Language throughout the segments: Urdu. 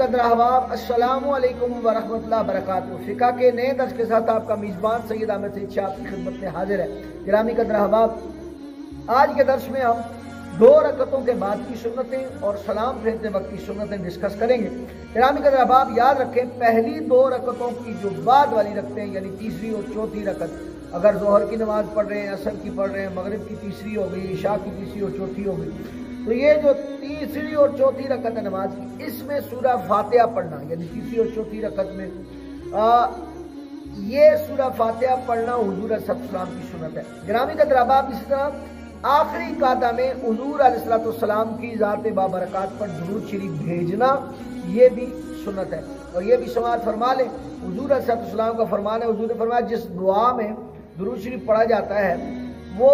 قدر احباب السلام علیکم ورحمۃ اللہ وبرکاتہ۔ فقہ کے نئے درس کے ساتھ آپ کا میزبان سید احمد سعید شاہ کی خدمت میں حاضر ہے۔ گرامی قدر احباب، آج کے درس میں ہم 2 رکعتوں کے بعد کی سنتیں اور سلام پھیرتے وقت کی سنتیں ڈسکس کریں گے۔ گرامی قدر احباب، یاد رکھیں پہلی 2 رکعتوں کی جو بعد والی رکھتے ہیں، یعنی تیسری اور چوتھی رکعت، اگر ظہر کی نماز پڑھ رہے ہیں، عصر کی پڑھ رہے ہیں، مغرب کی تیسری ہو گئی، عشاء کی تیسری اور چوتھی ہو گئی، تو یہ جو تیسری اور چوتھی رکعت ہے نماز کی، اس میں سورہ فاتحہ پڑھنا، یعنی تیسری اور چوتھی رکعت میں یہ سورہ فاتحہ پڑھنا حضور علیہ السلام کی سنت ہے۔ گرامی قدر احباب، اسی طرح آخری قعدہ میں حضور علیہ السلام کی ذات بابرکات پر درود شریف بھیجنا، یہ بھی سنت ہے۔ اور یہ بھی سماعت فرما لیں، حضور علیہ السلام کا فرمان ہے، حضور نے فرمایا جس دعا میں درود شریف پڑھا جاتا ہے وہ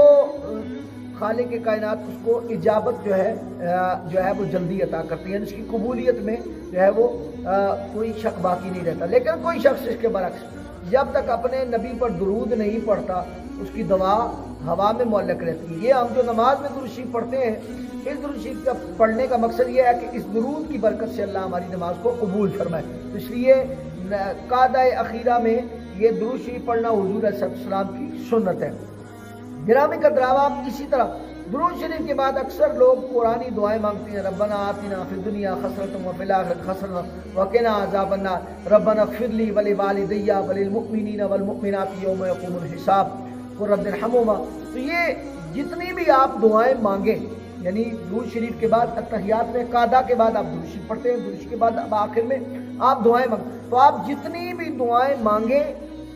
خالق کائنات اس کو اجابت جو ہے وہ جلدی عطا کرتی ہے، اس کی قبولیت میں جو ہے وہ کوئی شک باقی نہیں رہتا۔ لیکن کوئی شخص اس کے برعکس جب تک اپنے نبی پر درود نہیں پڑھتا، اس کی دعا ہوا میں معلق رہتی ہے۔ یہ ہم جو نماز میں درود شریف پڑھتے ہیں، اس درود شریف کا پڑھنے کا مقصد یہ ہے کہ اس درود کی برکت سے اللہ ہماری نماز کو قبول فرمائے۔ اس لیے قعدہ اخیرہ میں یہ درود شریف پڑھنا حضور علیہ السلام کی سنت ہے۔ گرامی قدر احباب، اسی طرح درود شریف کے بعد اکثر لوگ قرآنی دعائیں مانگتے ہیں، ربنا آتنا فی الدنیا حسنۃ وفی الآخرۃ حسنۃ وقنا عذاب النار ربنا اغفر لی ولوالدی وللمؤمنین والمؤمنات یوم یقوم الحساب رب ارحمہما۔ تو یہ جتنی بھی آپ دعائیں مانگیں، یعنی درود شریف کے بعد اتحیات میں قعدہ کے بعد آپ درود شریف پڑھتے ہیں، درود شریف کے بعد اب آخر میں آپ دعائیں مانگیں، تو آپ جتنی بھی دعائیں مانگیں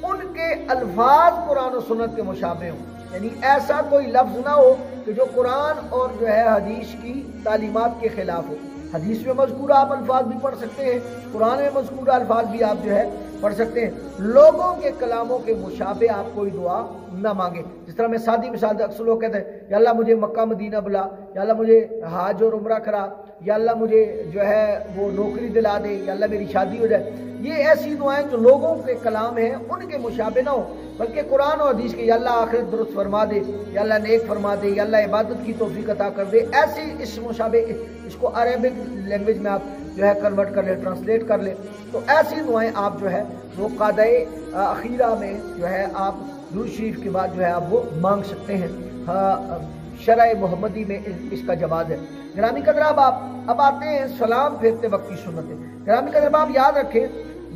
ان کے الفاظ قرآن و سنت کے مشابہ ہوں، یعنی ایسا کوئی لفظ نہ ہو کہ جو قرآن اور جو ہے حدیث کی تعلیمات کے خلاف ہو۔ حدیث میں مذکورہ آپ الفاظ بھی پڑھ سکتے ہیں، قرآن میں مذکورہ الفاظ بھی آپ جو ہے پڑھ سکتے ہیں۔ لوگوں کے کلاموں کے مشابہ آپ کوئی دعا نہ مانگیں۔ جس طرح میں سادی مثال اکثر لوگ کہتے ہیں یا اللہ مجھے مکہ مدینہ بلا، یا اللہ مجھے حج اور عمرہ کرا، یا اللہ مجھے جو ہے وہ نوکری دلا دے، یا اللہ میری شادی ہو جائے۔ یہ ایسی دعائیں جو لوگوں کے کلام ہیں ان کے مشابہ نہ ہو، بلکہ قرآن اور حدیث کے، یا اللہ آخرت درست فرما دے، یا اللہ نیک فرما دے، یا اللہ عبادت کی توفیق عطا کر دے، ایسی اس مشابہ، اس کو عربک لینگویج میں آپ جو ہے کنورٹ کر لیں، ٹرانسلیٹ کر لیں، تو ایسی دعائیں آپ جو ہے وہ قعدہ اخیرہ میں جو ہے آپ درود شریف کے بعد جو ہے آپ وہ مانگ سکتے ہیں۔ شرع محمدی میں اس کا جواز ہے۔ گرامی قدر احباب، اب آتے ہیں سلام پھیرتے وقت کی سنتیں۔ گرامی قدر احباب، یاد رکھیں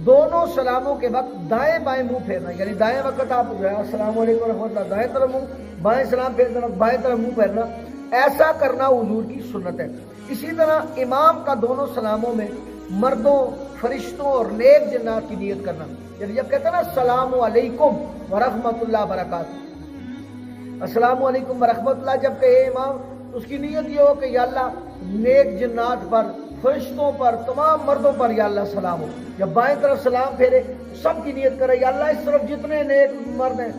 دونوں سلاموں کے وقت دائیں بائیں منہ پھیرنا، یعنی دائیں وقت آپ جو ہے السلام علیکم ورحمۃ اللہ دائیں طرف منہ، بائیں سلام پھیرتے وقت بائیں طرف منہ پھیرنا، ایسا کرنا حضور کی سنت ہے۔ اسی طرح امام کا دونوں سلاموں میں مردوں، فرشتوں اور نیک جنات کی نیت کرنا، یعنی جب کہتے ہیں نا السلام علیکم ورحمۃ اللہ وبرکاتہ، السلام علیکم ورحمۃ اللہ جب کہے امام، اس کی نیت یہ ہو کہ یا اللہ نیک جنات پر، فرشتوں پر، تمام مردوں پر یا اللہ سلام ہو۔ جب بائیں طرف سلام پھیرے سب کی نیت کرے یا اللہ اس طرف جتنے نیک مرد ہیں،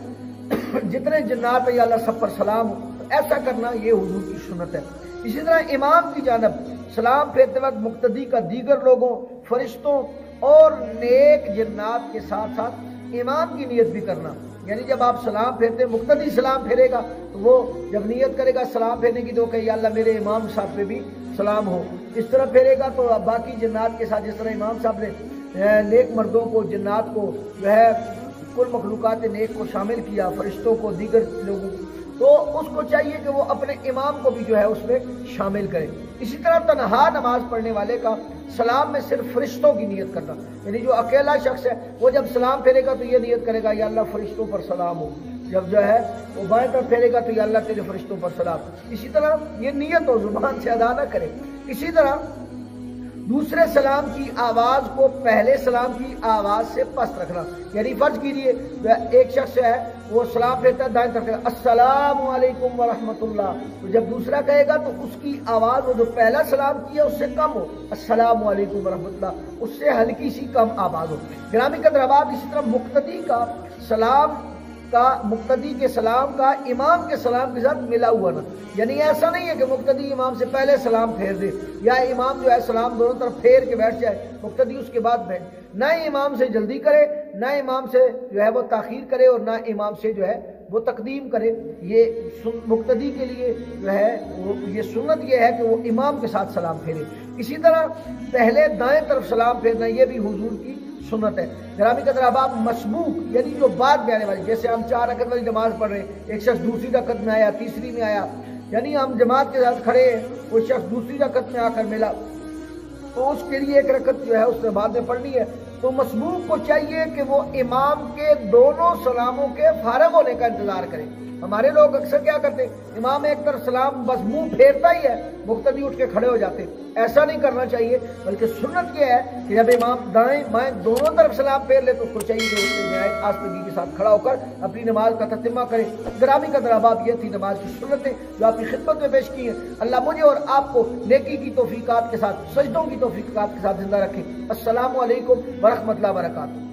جتنے جنات ہیں، یا اللہ سب پر سلام ہو۔ ایسا کرنا یہ حضور کی سنت ہے۔ اسی طرح امام کی جانب سلام پھیرتے وقت مقتدی کا دیگر لوگوں، فرشتوں اور نیک جنات کے ساتھ ساتھ امام کی نیت بھی کرنا، یعنی جب آپ سلام پھیرتے ہیں، مقتدی سلام پھیرے گا تو وہ جب نیت کرے گا سلام پھیرنے کی تو کہ یا اللہ میرے امام صاحب پہ بھی سلام ہو۔ اس طرح پھیرے گا تو باقی جنات کے ساتھ، جس طرح امام صاحب نے نیک مردوں کو، جنات کو جو ہے کل مخلوقات نیک کو شامل کیا، فرشتوں کو، دیگر لوگوں کو، تو اس کو چاہیے کہ وہ اپنے امام کو بھی جو ہے اس میں شامل کرے۔ اسی طرح تنہا نماز پڑھنے والے کا سلام میں صرف فرشتوں کی نیت کرنا، یعنی جو اکیلا شخص ہے وہ جب سلام پھیرے گا تو یہ نیت کرے گا یا اللہ فرشتوں پر سلام ہو، جب جو ہے وہ بائیں طرف پھیرے گا تو یا اللہ تیرے فرشتوں پر سلام۔ اسی طرح یہ نیت اور زبان سے ادا نہ کرے۔ اسی طرح دوسرے سلام کی آواز کو پہلے سلام کی آواز سے پست رکھنا، یعنی فرض کیجیے ایک شخص ہے وہ سلام پھیرتا ہے دائیں طرف السلام علیکم ورحمۃ اللہ، تو جب دوسرا کہے گا تو اس کی آواز وہ جو پہلا سلام کیا اس سے کم ہو، السلام علیکم ورحمۃ اللہ، اس سے ہلکی سی کم آواز ہو۔ گرامی قدر احباب، اسی طرح مقتدی کا سلام کا، مقتدی کے سلام کا امام کے سلام کے ساتھ ملا ہوا نہ، یعنی ایسا نہیں ہے کہ مقتدی امام سے پہلے سلام پھیر دے، یا امام جو ہے سلام دونوں طرف پھیر کے بیٹھ جائے، مقتدی اس کے بعد بیٹھ، نہ امام سے جلدی کرے، نہ امام سے جو ہے وہ تاخیر کرے، اور نہ امام سے جو ہے وہ تقدیم کرے۔ یہ مقتدی کے لیے جو ہے یہ سنت یہ ہے کہ وہ امام کے ساتھ سلام پھیرے۔ اسی طرح پہلے دائیں طرف سلام پھیرنا یہ بھی حضور کی سنت ہے۔ گرامی قدر احباب، مسبوق یعنی جو بعد میں آنے والی، جیسے ہم 4 رکعت والی نماز پڑھ رہے ہیں، ایک شخص دوسری رکعت میں آیا، تیسری میں آیا، یعنی ہم جماعت کے ساتھ کھڑے ہیں، وہ شخص دوسری رکعت میں آ کر ملا تو اس کے لیے ایک رکعت جو ہے اس نے بعد میں پڑھنی ہے۔ تو مسبوق کو چاہیے کہ وہ امام کے دونوں سلاموں کے فارغ ہونے کا انتظار کرے۔ ہمارے لوگ اکثر کیا کرتے ہیں، امام ایک طرف سلام بس منہ پھیرتا ہی ہے، مقتدی اٹھ کے کھڑے ہو جاتے۔ ایسا نہیں کرنا چاہیے، بلکہ سنت یہ ہے کہ جب امام دائیں بائیں دونوں طرف سلام پھیر لے تو اس کو چاہیے کہ اس میں نہایت آستگی کے ساتھ کھڑا ہو کر اپنی نماز کا تتمہ کرے۔ گرامی قدر احباب، یہ تھی نماز کی سنتیں جو آپ کی خدمت میں پیش کی ہیں۔ اللہ مجھے اور آپ کو نیکی کی توفیقات کے ساتھ، سجدوں کی توفیقات کے ساتھ زندہ رکھے۔ السلام علیکم ورحمۃ اللہ وبرکاتہ۔